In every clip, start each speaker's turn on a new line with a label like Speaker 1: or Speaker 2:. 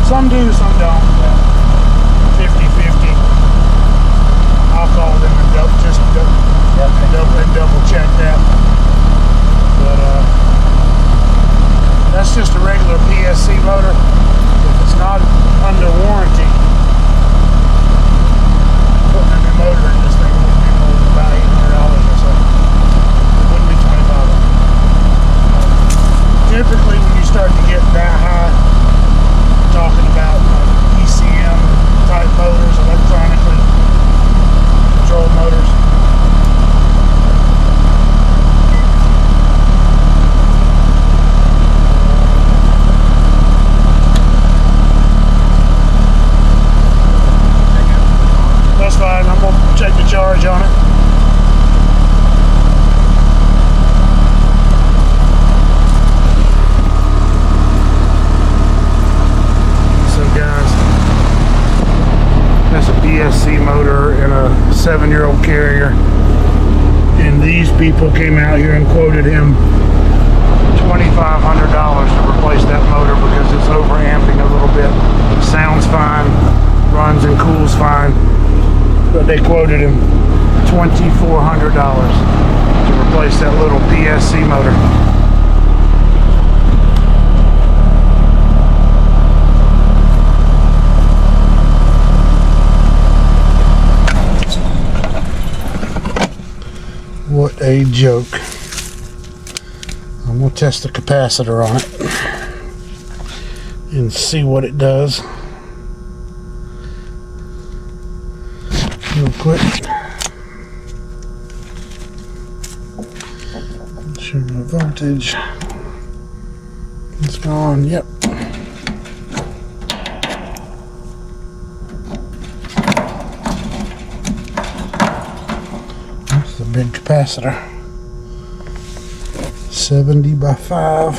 Speaker 1: Some do, some don't. 50-50. I'll call them and double check that. But that's just a regular PSC motor. If it's not under warranty, putting a new motor in this thing would be more than about $800 or so. It wouldn't be $2,500. Typically, when you start to get that high, we're talking about ECM type motors, electronically controlled motors. That's fine. I'm gonna check the charge on it. That's a PSC motor in a 7-year-old Carrier, and these people came out here and quoted him $2,500 to replace that motor because it's overamping a little bit. Sounds fine, runs and cools fine, but they quoted him $2,400 to replace that little PSC motor. What a joke. I'm going to test the capacitor on it and see what it does real quick. Show my voltage. It's gone. Yep. Big capacitor, 70 by 5.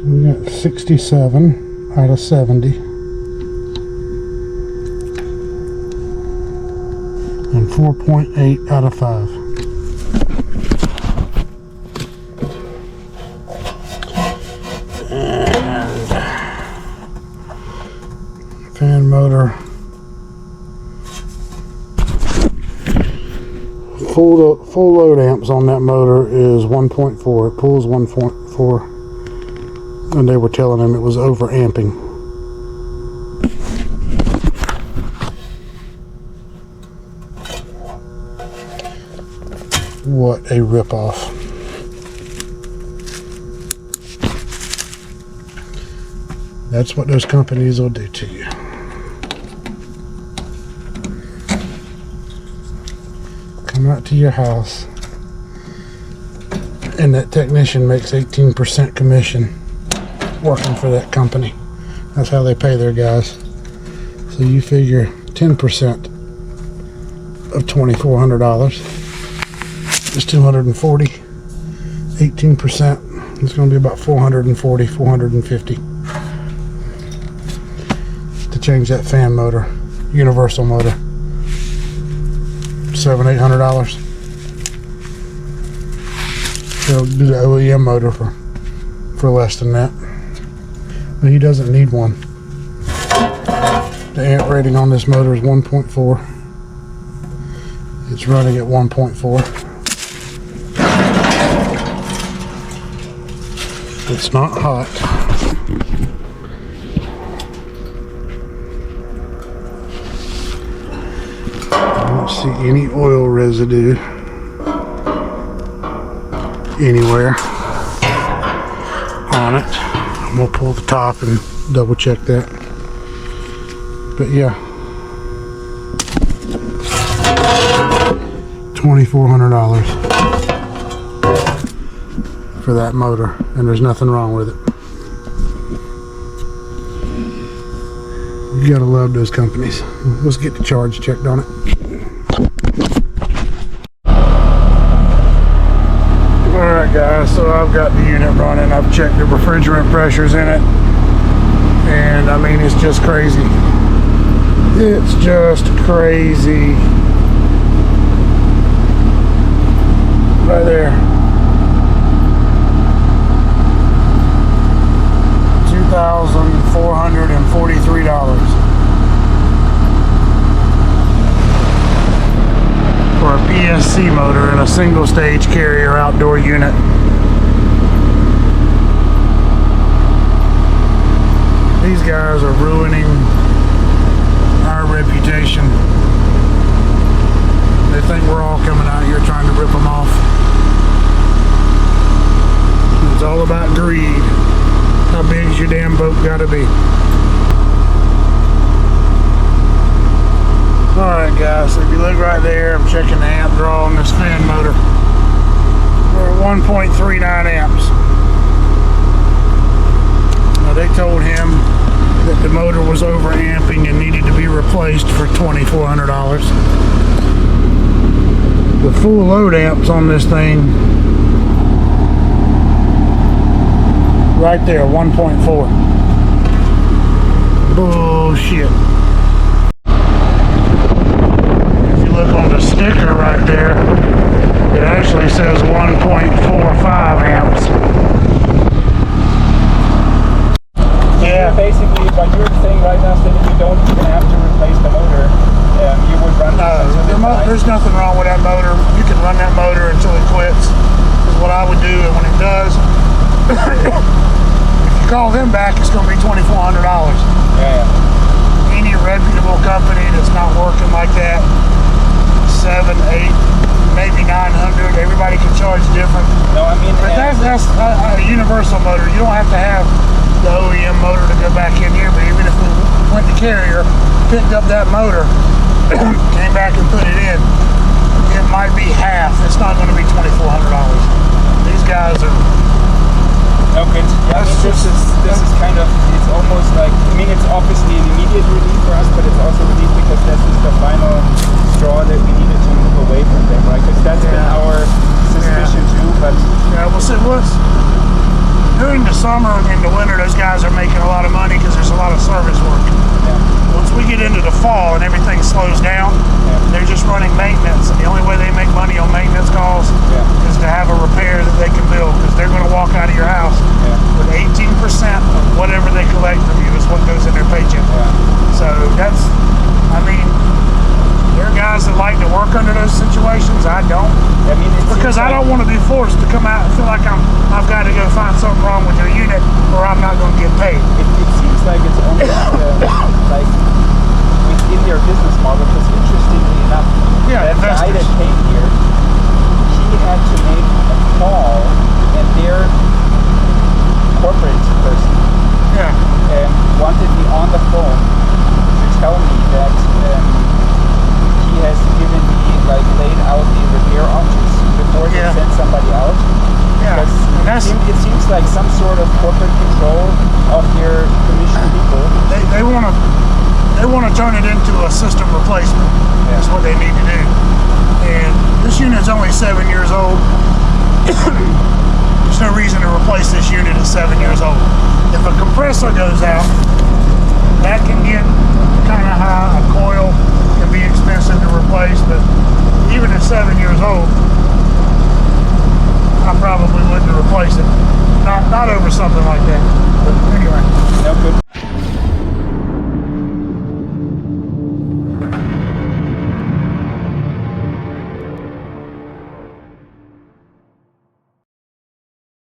Speaker 1: We got 67 out of 70 and 4.8 out of 5. And fan motor, full load amps on that motor is 1.4. It pulls 1.4. And they were telling him it was overamping. What a ripoff. That's what those companies will do to you. Come out to your house and that technician makes 18% commission working for that company. That's how they pay their guys. So you figure 10% of $2,400 is $240. 18% is going to be about $440, $450 to change that fan motor, universal motor. $700-800. They'll do the OEM motor for less than that. But he doesn't need one. The amp rating on this motor is 1.4. It's running at 1.4. It's not hot. I don't see any oil residue anywhere on it. We'll pull the top and double check that. But yeah, $2,400 for that motor, and there's nothing wrong with it. You gotta love those companies. Let's get the charge checked on it. Alright guys, so I've got the unit running. I've checked the refrigerant pressures in it. And I mean, it's just crazy. It's just crazy. Right there. $2,443 for a PSC motor in a single stage carrier outdoor unit. These guys are ruining our reputation. They think we're all coming out here trying to rip them off. It's all about greed. How big is your damn boat gotta be? Alright guys, so if you look right there, I'm checking the amp draw on this fan motor. We're at 1.39 amps. Now they told him that the motor was over amping and needed to be replaced for $2,400. The full load amps on this thing, right there, 1.4. Bullshit. If you look on the sticker right there, it actually says 1.45 amps.
Speaker 2: Yeah. Basically, what you're saying right now is that if you don't even have to replace the motor, you would run
Speaker 1: there's nothing wrong with that motor. You can run that motor until it quits. Is what I would do, and when it does, if you call them back, it's going to be $2,400.
Speaker 2: Yeah.
Speaker 1: Any reputable company that's not working like that, 7, 8, maybe 900. Everybody can charge different.
Speaker 2: No, I mean,
Speaker 1: but that's a universal motor. You don't have to have the OEM motor to go back in here. But even if we went to carrier, picked up that motor, came back and put it in, it might be half. It's not going to be $2,400. These guys are.
Speaker 2: Okay, yeah, this is kind of, it's almost like, I mean, it's obviously an immediate relief for us, but it's also relief because this is the final straw that we needed to move away from them, right? Because that's been our suspicion too, but...
Speaker 1: Yeah, we'll see what's... During the summer and the winter, those guys are making a lot of money because there's a lot of service work.
Speaker 2: Yeah.
Speaker 1: Once we get into the fall and everything slows down, they're just running maintenance, and the only way they make money on maintenance calls is to have a repair that they can build, because they're going to walk out of your house with 18% of whatever they collect from you is what goes in their paycheck. So that's, I mean, there are guys that like to work under those situations. I don't.
Speaker 2: I mean,
Speaker 1: because I don't want to be forced to come out and feel like I've got to go find something wrong with your unit, or I'm not going to get paid.
Speaker 2: It seems like it's almost like within their business model, because interestingly enough, that guy that came here, he had to make a call, and their corporate person wanted me on the phone to tell me that he has given me, like, laid out the repair options before they send somebody out. Because it seems like some sort of corporate control of their commission people.
Speaker 1: They want to turn it into a system replacement. That's what they need to do. And this unit's only 7 years old. There's no reason to replace this unit at 7 years old. If a compressor goes out, that can get kind of high. A